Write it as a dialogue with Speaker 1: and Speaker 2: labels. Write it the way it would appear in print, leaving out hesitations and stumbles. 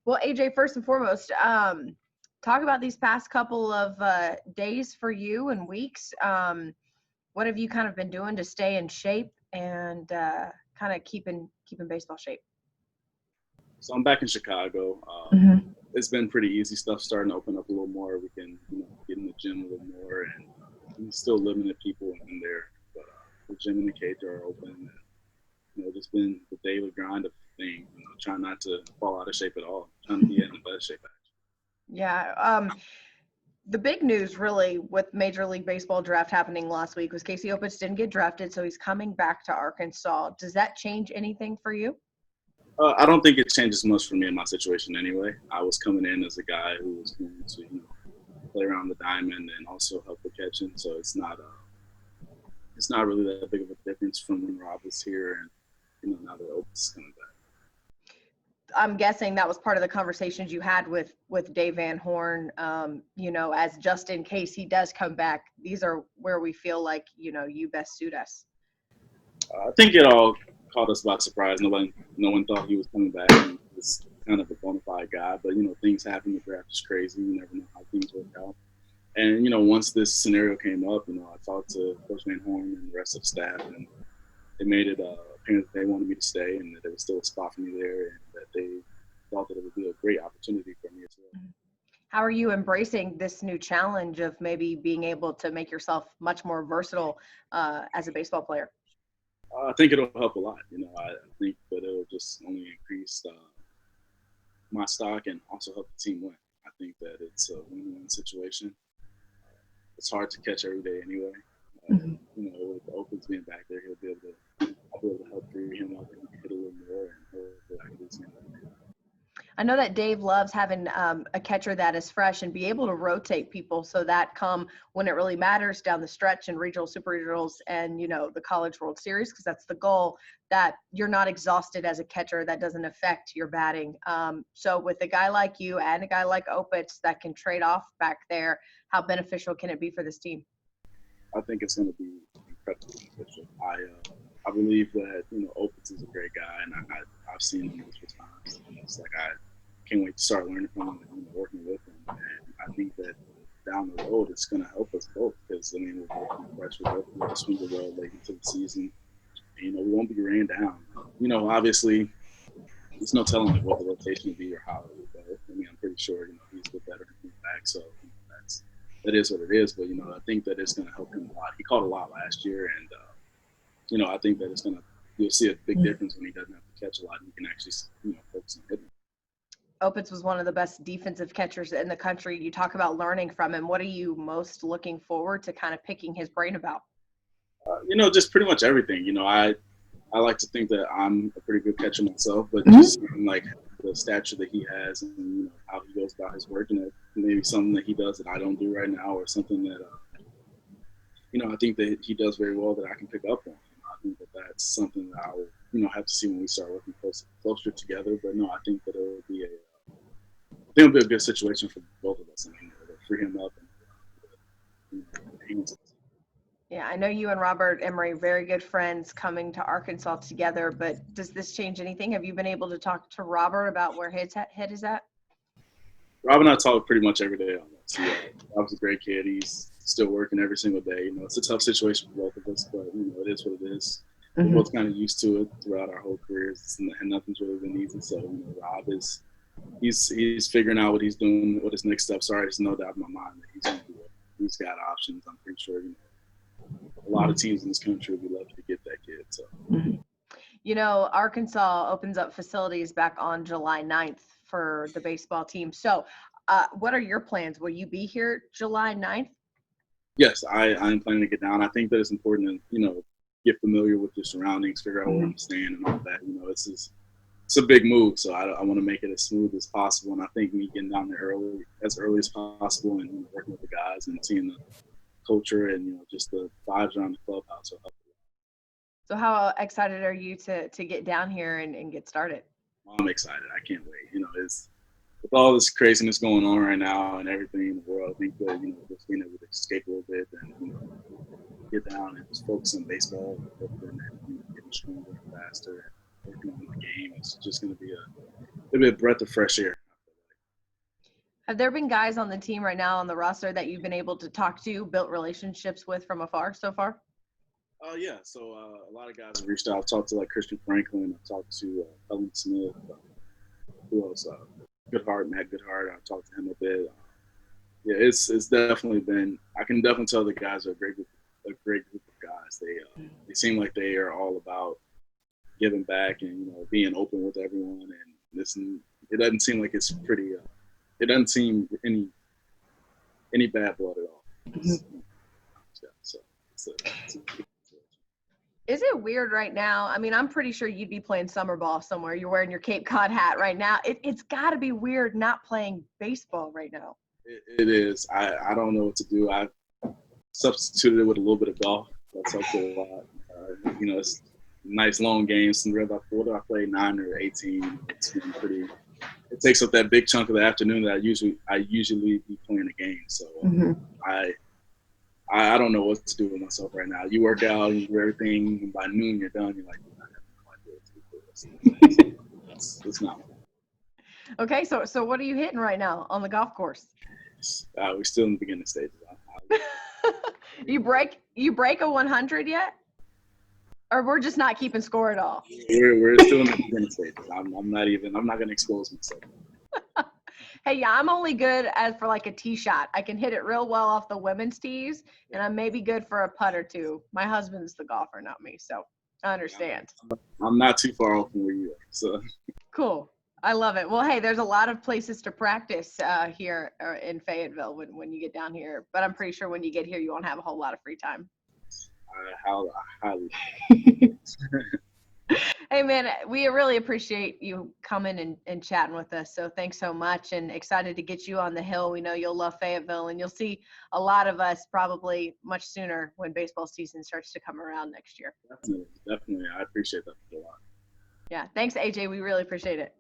Speaker 1: Well, AJ, first and foremost, talk about these past couple of days for you and weeks. What have you kind of been doing to stay in shape and kind of keeping baseball shape?
Speaker 2: So I'm back in Chicago.
Speaker 1: Mm-hmm.
Speaker 2: It's been pretty easy. Stuff starting to open up a little more. We can, get in the gym a little more, and we still limited people in there. But the gym and the cage are open. And, just been the daily grind of things. Trying not to fall out of shape at all. Trying to be in the best shape.
Speaker 1: Yeah. The big news really with Major League Baseball draft happening last week was Casey Opitz didn't get drafted, so he's coming back to Arkansas. Does that change anything for you?
Speaker 2: I don't think it changes much for me in my situation anyway. I was coming in as a guy who was going to, play around the diamond and also help with catching. So it's not really that big of a difference from when Rob was here and now that Opitz is coming back.
Speaker 1: I'm guessing that was part of the conversations you had with Dave Van Horn, as just in case he does come back, these are where we feel like, you best suit us.
Speaker 2: I think it all caught us by surprise. No one thought he was coming back. He was kind of a bona fide guy, but things happen. The draft is crazy. You never know how things work out. And once this scenario came up, I talked to Coach Van Horn and the rest of the staff, and they made it apparent that they wanted me to stay and that there was still a spot for me there, and that they thought that it would be a great opportunity for me as well.
Speaker 1: How are you embracing this new challenge of maybe being able to make yourself much more versatile as a baseball player?
Speaker 2: I think it'll help a lot. I think that it'll just only increase my stock and also help the team win. I think that it's a win-win situation. It's hard to catch every day anyway. With the Opitz being back there, I'll be able to help free him up and hit a little more, and hopefully I can do the same thing.
Speaker 1: I know that Dave loves having a catcher that is fresh and be able to rotate people so that come when it really matters down the stretch in regional, super regionals, and, the College World Series, because that's the goal, that you're not exhausted as a catcher. That doesn't affect your batting. So with a guy like you and a guy like Opitz that can trade off back there, how beneficial can it be for this team?
Speaker 2: I think it's going to be incredibly beneficial. I believe that Opitz is a great guy, and I've seen him multiple times. It's like I can't wait to start learning from him and working with him. And I think that down the road, it's going to help us both because we're both fresh. We're both going to swing the well late into the season. And, we won't be ran down. Obviously, there's no telling what the rotation will be or how it will go. I'm pretty sure he's the veteran back, so that is what it is. But I think that it's going to help him a lot. He caught a lot last year, and I think that you'll see a big difference when he doesn't have to catch a lot and he can actually, focus on hitting.
Speaker 1: Opitz was one of the best defensive catchers in the country. You talk about learning from him. What are you most looking forward to kind of picking his brain about?
Speaker 2: Just pretty much everything. I like to think that I'm a pretty good catcher myself, but just like the stature that he has and how he goes about his work, and maybe something that he does that I don't do right now, or something that I think that he does very well that I can pick up on. I think that that's something that I will have to see when we start working closer together. But no, I think that it'll be a good situation for both of us. It'll free him up and hands.
Speaker 1: Yeah, I know you and Robert Emery, very good friends, coming to Arkansas together, but does this change anything? Have you been able to talk to Robert about where his head is at?
Speaker 2: Rob and I talk pretty much every day on this. Rob's a great kid. He's still working every single day. It's a tough situation for both of us, but, it is what it is. We're both kind of used to it throughout our whole careers, and nothing's really been easy. So, Rob he's figuring out what he's doing, what his next steps are. There's no doubt in my mind that he's going to do it. He's got options. I'm pretty sure, a lot of teams in this country would be lucky to get that kid. So,
Speaker 1: Arkansas opens up facilities back on July 9th for the baseball team. So, what are your plans? Will you be here July 9th?
Speaker 2: Yes, I'm planning to get down. I think that it's important to, get familiar with your surroundings, figure out where I'm staying and all that. It's a big move, so I want to make it as smooth as possible. And I think me getting down there as early as possible, and working with the guys and seeing the culture and just the vibes around the clubhouse will help.
Speaker 1: So how excited are you to get down here and get started?
Speaker 2: I'm excited. I can't wait. It's with all this craziness going on right now and everything in the world. I think that just being able to escape a little bit and get down and just focus on baseball and getting stronger and faster and working on the game. It's just going to be a breath of fresh air.
Speaker 1: Have there been guys on the team right now on the roster that you've been able to talk to, built relationships with from afar so far?
Speaker 2: Yeah. So a lot of guys have reached out. I've talked to like Christian Franklin. I've talked to Ellen Smith. Who else? Goodhart, Matt Goodhart. I've talked to him a bit. Yeah, it's definitely been. I can definitely tell the guys are a great group of guys. They seem like they are all about giving back and being open with everyone. And listen, it doesn't seem like it's pretty. It doesn't seem any bad blood at all. So it's a
Speaker 1: Is it weird right now? I mean, I'm pretty sure you'd be playing summer ball somewhere. You're wearing your Cape Cod hat right now. It's got to be weird not playing baseball right now.
Speaker 2: It is. I don't know what to do. I substituted it with a little bit of golf. That's helped a lot. It's nice long games. Whether I play 9 or 18, it's been pretty. It takes up that big chunk of the afternoon that I usually be playing a game. So I don't know what to do with myself right now. You work out, you do everything, and by noon you're done. You're like, it's not.
Speaker 1: Okay, so what are you hitting right now on the golf course?
Speaker 2: We're still in the beginning stages.
Speaker 1: You break a 100 yet? Or we're just not keeping score at all?
Speaker 2: We're still in the beginning stages. I'm not going to expose myself.
Speaker 1: Hey, yeah, I'm only good for like a tee shot. I can hit it real well off the women's tees, and I'm maybe good for a putt or two. My husband's the golfer, not me, so I understand.
Speaker 2: I'm not too far off from where you are, so.
Speaker 1: Cool. I love it. Well, hey, there's a lot of places to practice here in Fayetteville when you get down here, but I'm pretty sure when you get here, you won't have a whole lot of free time.
Speaker 2: Highly.
Speaker 1: Hey, man, we really appreciate you coming and chatting with us. So thanks so much, and excited to get you on the hill. We know you'll love Fayetteville, and you'll see a lot of us probably much sooner when baseball season starts to come around next year.
Speaker 2: Definitely. I appreciate that a lot.
Speaker 1: Yeah. Thanks, AJ. We really appreciate it.